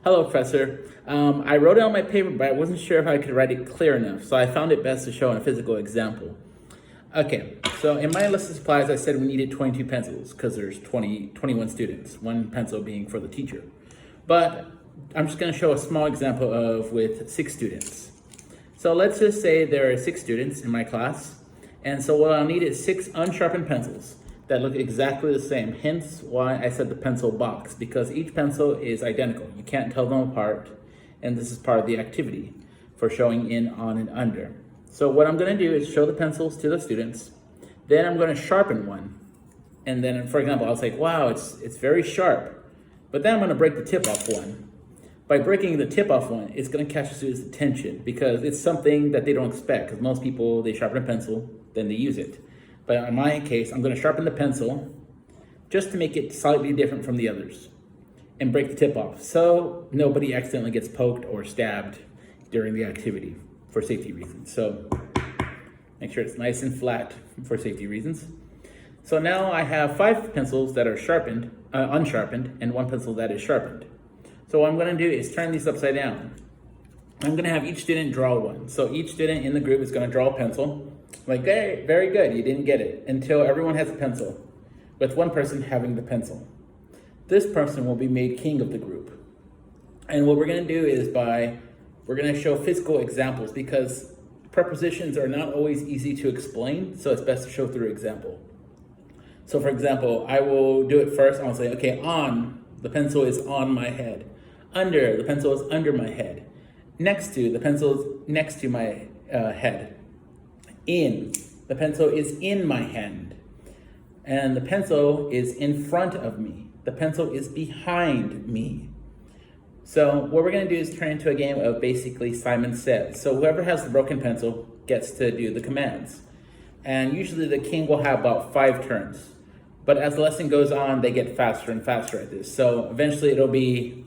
Hello, Professor. I wrote it on my paper, but I wasn't sure if I could write it clear enough, so I found it best to show in a physical example. Okay, so in my list of supplies, I said we needed 22 pencils because there's 21 students, one pencil being for the teacher. But I'm just going to show a small example of with 6 students. So let's just say there are 6 students in my class, and so what I'll need is 6 unsharpened pencils that look exactly the same, hence why I said the pencil box, because each pencil is identical. You can't tell them apart, and this is part of the activity for showing in, on, and under. So what I'm gonna do is show the pencils to the students, then I'm gonna sharpen one, and then, for example, I'll say, wow, it's very sharp, but then I'm gonna break the tip off one. By breaking the tip off one, it's gonna catch the students' attention because it's something that they don't expect, because most people, they sharpen a pencil, then they use it. But in my case, I'm gonna sharpen the pencil just to make it slightly different from the others and break the tip off so nobody accidentally gets poked or stabbed during the activity for safety reasons. So make sure it's nice and flat for safety reasons. So now I have 5 pencils that are sharpened, unsharpened, and 1 pencil that is sharpened. So what I'm gonna do is turn these upside down. I'm gonna have each student draw one. So each student in the group is gonna draw a pencil. Like, hey, very good, you didn't get it, until everyone has a pencil, with one person having the pencil. This person will be made king of the group. And what we're gonna do is we're gonna show physical examples because prepositions are not always easy to explain, so it's best to show through example. So for example, I will do it first. I'll say, okay, on, the pencil is on my head. Under, the pencil is under my head. Next to, the pencil is next to my head. In, the pencil is in my hand. And the pencil is in front of me. The pencil is behind me. So what we're gonna do is turn into a game of basically Simon Says. So whoever has the broken pencil gets to do the commands. And usually the king will have about 5 turns. But as the lesson goes on, they get faster and faster at this. So eventually it'll be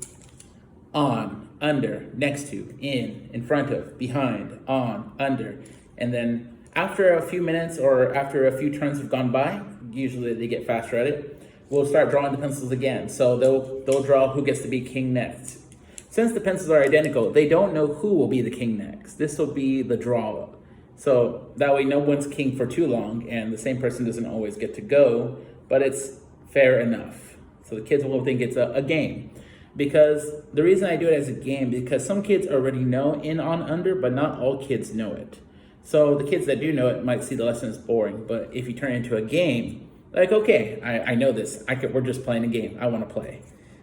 on, under, next to, in front of, behind, on, under. And then after a few minutes or after a few turns have gone by, usually they get faster at it, we'll start drawing the pencils again. So they'll draw who gets to be king next. Since the pencils are identical, they don't know who will be the king next. This will be the draw. So that way no one's king for too long and the same person doesn't always get to go, but it's fair enough. So the kids will think it's a game. Because the reason I do it as a game, because some kids already know in, on, under, but not all kids know it. So the kids that do know it might see the lesson as boring, but if you turn it into a game, like, okay, I know this, we're just playing a game, I wanna play.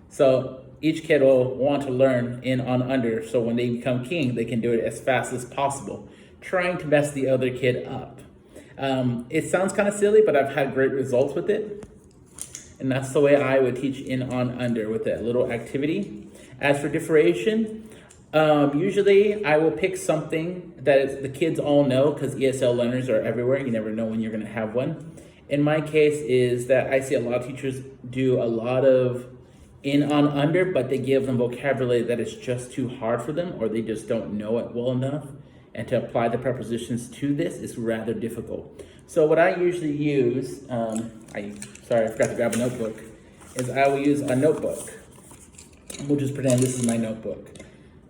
So each kid will want to learn in, on, under, so when they become king, they can do it as fast as possible, trying to mess the other kid up. It sounds kind of silly, but I've had great results with it. And that's the way I would teach in, on, under with that little activity. As for differentiation, usually I will pick something that the kids all know because ESL learners are everywhere. You never know when you're gonna have one. In my case is that I see a lot of teachers do a lot of in, on, under, but they give them vocabulary that is just too hard for them or they just don't know it well enough. And to apply the prepositions to this is rather difficult. So what I usually use, I forgot to grab a notebook, is I will use a notebook. We'll just pretend this is my notebook.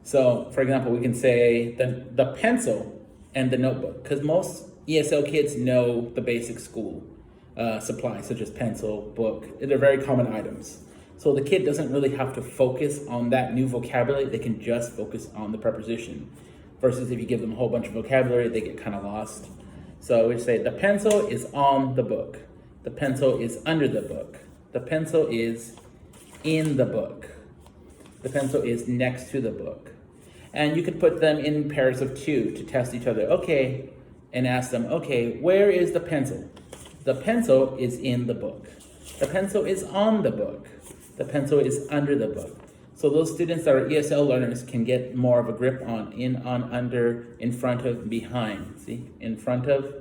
So for example, we can say the pencil and the notebook, because most ESL kids know the basic school supplies, such as pencil, book. They're very common items. So the kid doesn't really have to focus on that new vocabulary, they can just focus on the preposition. Versus if you give them a whole bunch of vocabulary, they get kind of lost. So we say the pencil is on the book. The pencil is under the book. The pencil is in the book. The pencil is next to the book. And you could put them in pairs of 2 to test each other. Okay, and ask them, okay, where is the pencil? The pencil is in the book. The pencil is on the book. The pencil is under the book. So those students that are ESL learners can get more of a grip on in, on, under, in front of, behind. See, in front of,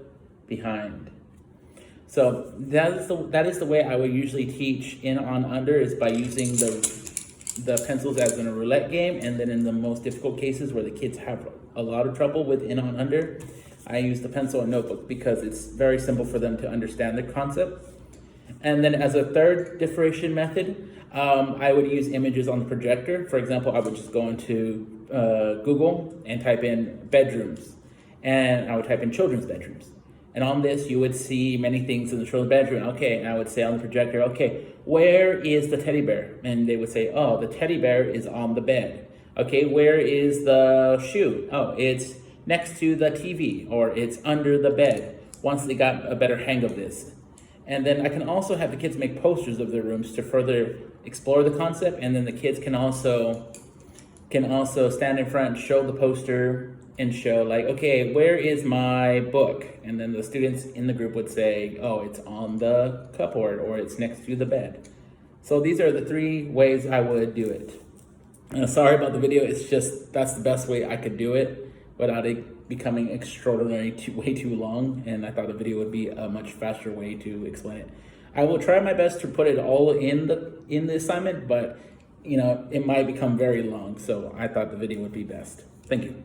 behind. So that is the way I would usually teach in, on, under is by using the pencils as in a roulette game, and then in the most difficult cases where the kids have a lot of trouble with in, on, under, I use the pencil and notebook because it's very simple for them to understand the concept. And then as a third differentiation method, I would use images on the projector. For example, I would just go into Google and type in bedrooms, and I would type in children's bedrooms. And on this, you would see many things in the children's bedroom. Okay, and I would say on the projector, okay, where is the teddy bear? And they would say, oh, the teddy bear is on the bed. Okay, where is the shoe? Oh, it's next to the TV, or it's under the bed, once they got a better hang of this. And then I can also have the kids make posters of their rooms to further explore the concept, and then the kids can also stand in front, show the poster, and show like, okay, where is my book? And then the students in the group would say, oh, it's on the cupboard, or it's next to the bed. So these are the 3 ways I would do it. Sorry about the video, it's just, that's the best way I could do it without it becoming extraordinary way too long, and I thought the video would be a much faster way to explain it. I will try my best to put it all in the assignment, but it might become very long, so I thought the video would be best. Thank you.